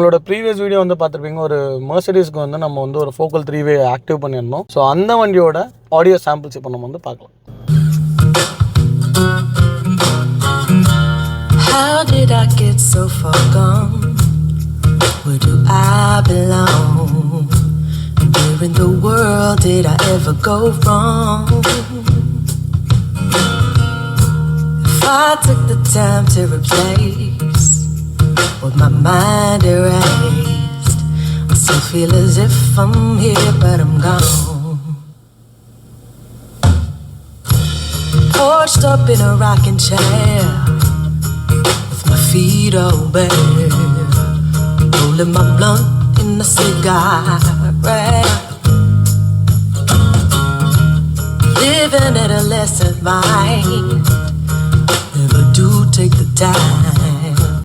நம்மளோட previous video வந்து பார்த்துருப்பீங்க, ஒரு மெர்சிடிஸ்க்கு வந்து நம்ம வந்து ஒரு ஃபோக்கல் 3-வே ஆக்டிவ் பண்ணியிருந்தோம். ஸோ அந்த வண்டியோட ஆடியோ சாம்பிள்ஸ் இப்போ நம்ம வந்து பார்க்கலாம். How did I get so far gone? Where do I belong? Where in the world did I ever go wrong? If I took the time to replace what my mind erased, I still feel as if I'm here but I'm gone. Perched up in a rocking chair, my feet all bare, rolling my blunt in a cigarette, living at a lesser mind. Never do take the time